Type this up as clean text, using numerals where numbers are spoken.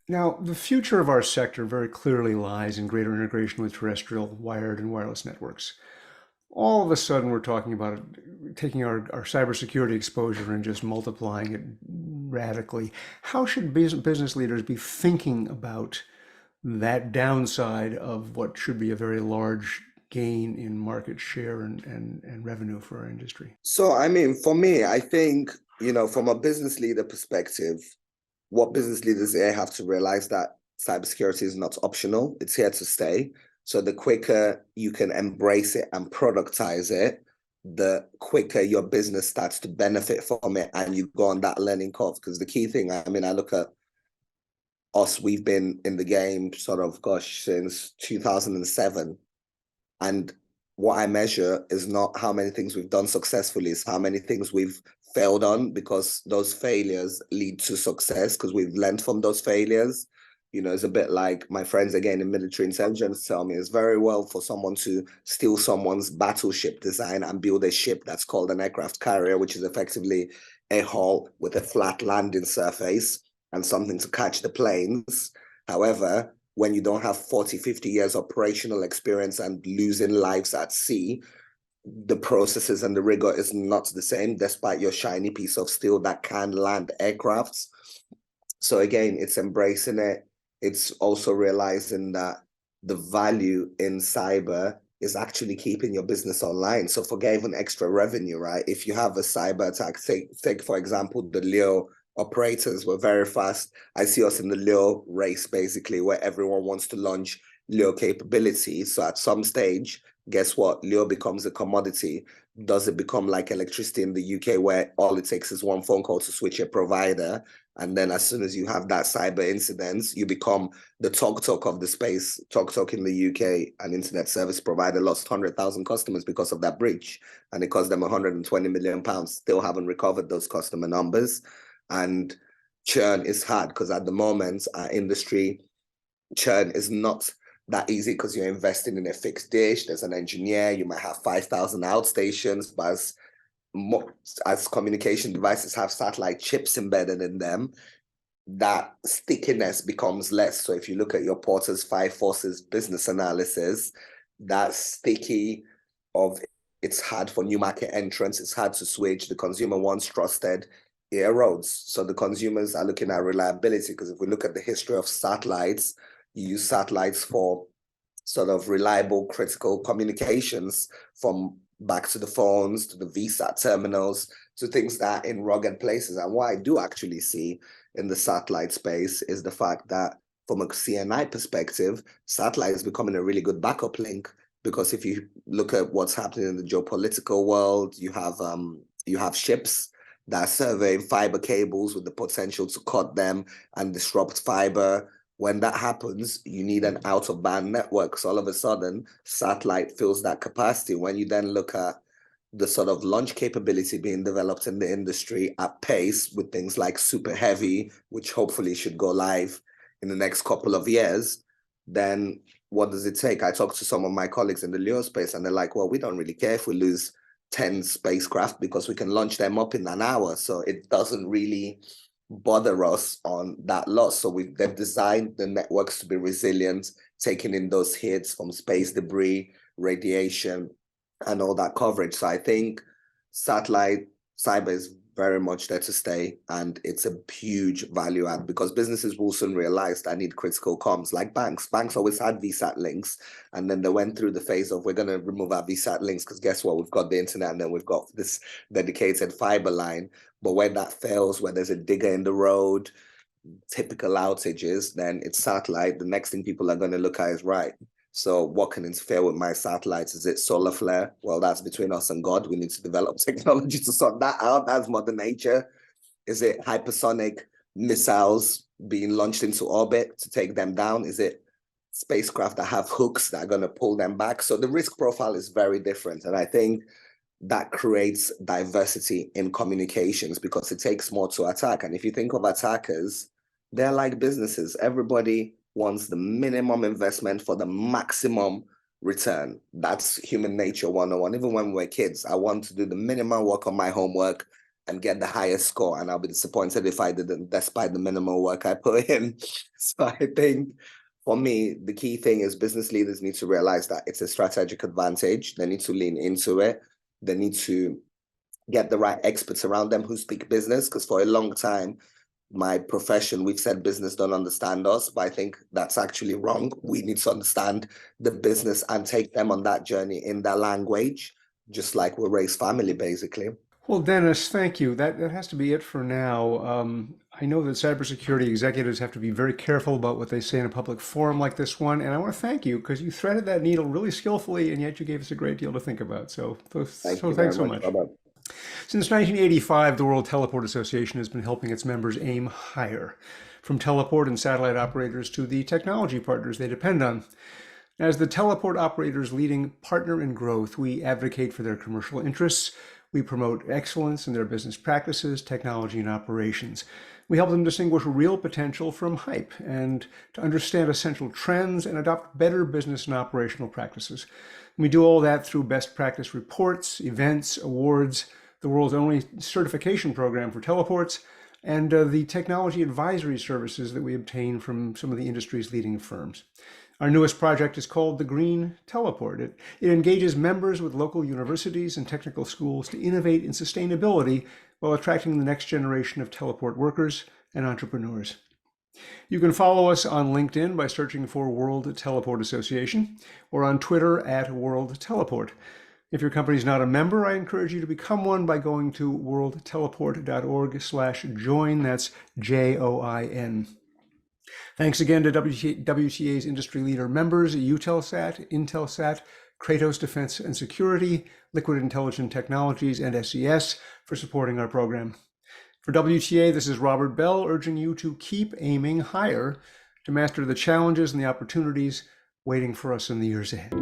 Now, the future of our sector very clearly lies in greater integration with terrestrial, wired, and wireless networks. All of a sudden, we're talking about taking our cybersecurity exposure and just multiplying it radically. How should business leaders be thinking about that downside of what should be a very large gain in market share and revenue for our industry? So, I mean, for me, I think, from a business leader perspective, what business leaders here have to realize that cybersecurity is not optional, it's here to stay. So the quicker you can embrace it and productize it, the quicker your business starts to benefit from it and you go on that learning curve. Because the key thing, I mean, I look at us, we've been in the game sort of, gosh, since 2007. And what I measure is not how many things we've done successfully, it's how many things we've failed on, because those failures lead to success because we've learned from those failures. It's a bit like my friends again in military intelligence tell me it's very well for someone to steal someone's battleship design and build a ship that's called an aircraft carrier, which is effectively a hull with a flat landing surface and something to catch the planes. However, when you don't have 40, 50 years operational experience and losing lives at sea, the processes and the rigor is not the same, despite your shiny piece of steel that can land aircrafts. So again, it's embracing it. It's also realizing that the value in cyber is actually keeping your business online. So forget even extra revenue, right? If you have a cyber attack, take for example, the Leo operators were very fast. I see us in the Leo race, basically, where everyone wants to launch Leo capability. So at some stage, guess what? Leo becomes a commodity. Does it become like electricity in the UK, where all it takes is one phone call to switch a provider? And then as soon as you have that cyber incident, you become the talk of the space. Talk in the UK, an internet service provider, lost 100,000 customers because of that breach. And it cost them 120 million pounds. Still haven't recovered those customer numbers. And churn is hard because at the moment, our industry, churn is not that easy because you're investing in a fixed dish. There's an engineer, you might have 5,000 outstations, but as communication devices have satellite chips embedded in them, that stickiness becomes less. So if you look at your Porter's Five Forces business analysis, that sticky of it's hard for new market entrants, it's hard to switch. The consumer once trusted, it erodes. So the consumers are looking at reliability, because if we look at the history of satellites, you use satellites for sort of reliable, critical communications, from back to the phones, to the VSAT terminals, to things that are in rugged places. And what I do actually see in the satellite space is the fact that from a CNI perspective, satellite is becoming a really good backup link, because if you look at what's happening in the geopolitical world, you have ships that are surveying fiber cables with the potential to cut them and disrupt fiber. When that happens, you need an out-of-band network. So all of a sudden, satellite fills that capacity. When you then look at the sort of launch capability being developed in the industry at pace with things like Super Heavy, which hopefully should go live in the next couple of years, then what does it take? I talked to some of my colleagues in the LEO space and they're like, well, we don't really care if we lose 10 spacecraft because we can launch them up in an hour. So it doesn't really bother us on that loss. So they've designed the networks to be resilient, taking in those hits from space debris, radiation, and all that coverage. So I think satellite cyber is very much there to stay, and it's a huge value add, because businesses will soon realize that need critical comms, like banks. Banks always had VSAT links, and then they went through the phase of, we're going to remove our VSAT links because guess what? We've got the internet, and then we've got this dedicated fiber line. But when that fails, where there's a digger in the road, typical outages, then it's satellite. The next thing people are going to look at is, right, so what can interfere with my satellites? Is it solar flare? Well, that's between us and God. We need to develop technology to sort that out. That's Mother Nature. Is it hypersonic missiles being launched into orbit to take them down? Is it spacecraft that have hooks that are going to pull them back? So the risk profile is very different. And I think that creates diversity in communications, because it takes more to attack. And if you think of attackers, they're like businesses. Everybody wants the minimum investment for the maximum return. That's human nature 101. Even when we're kids, I want to do the minimum work on my homework and get the highest score, and I'll be disappointed if I didn't, despite the minimal work I put in. So I think for me, the key thing is business leaders need to realize that it's a strategic advantage. They need to lean into it. They need to get the right experts around them who speak business, because for a long time, my profession, we've said business don't understand us, but I think that's actually wrong. We need to understand the business and take them on that journey in their language, just like we raise family, basically. Well, Dennis, thank you. That has to be it for now. I know that cybersecurity executives have to be very careful about what they say in a public forum like this one, and I want to thank you because you threaded that needle really skillfully, and yet you gave us a great deal to think about. Thank you very Thanks so much, much. Robert. Since 1985, the World Teleport Association has been helping its members aim higher, from teleport and satellite operators to the technology partners they depend on. As the teleport operators' leading partner in growth, we advocate for their commercial interests. We promote excellence in their business practices, technology, and operations. We help them distinguish real potential from hype and to understand essential trends and adopt better business and operational practices. And we do all that through best practice reports, events, awards, the world's only certification program for teleports, and the technology advisory services that we obtain from some of the industry's leading firms. Our newest project is called the Green Teleport. It engages members with local universities and technical schools to innovate in sustainability while attracting the next generation of teleport workers and entrepreneurs. You can follow us on LinkedIn by searching for World Teleport Association or on Twitter at World Teleport. If your company is not a member, I encourage you to become one by going to worldteleport.org/join. That's JOIN. Thanks again to WTA's industry leader members, Eutelsat, Intelsat, Kratos Defense and Security, Liquid Intelligent Technologies, and SES for supporting our program. For WTA, this is Robert Bell urging you to keep aiming higher to master the challenges and the opportunities waiting for us in the years ahead.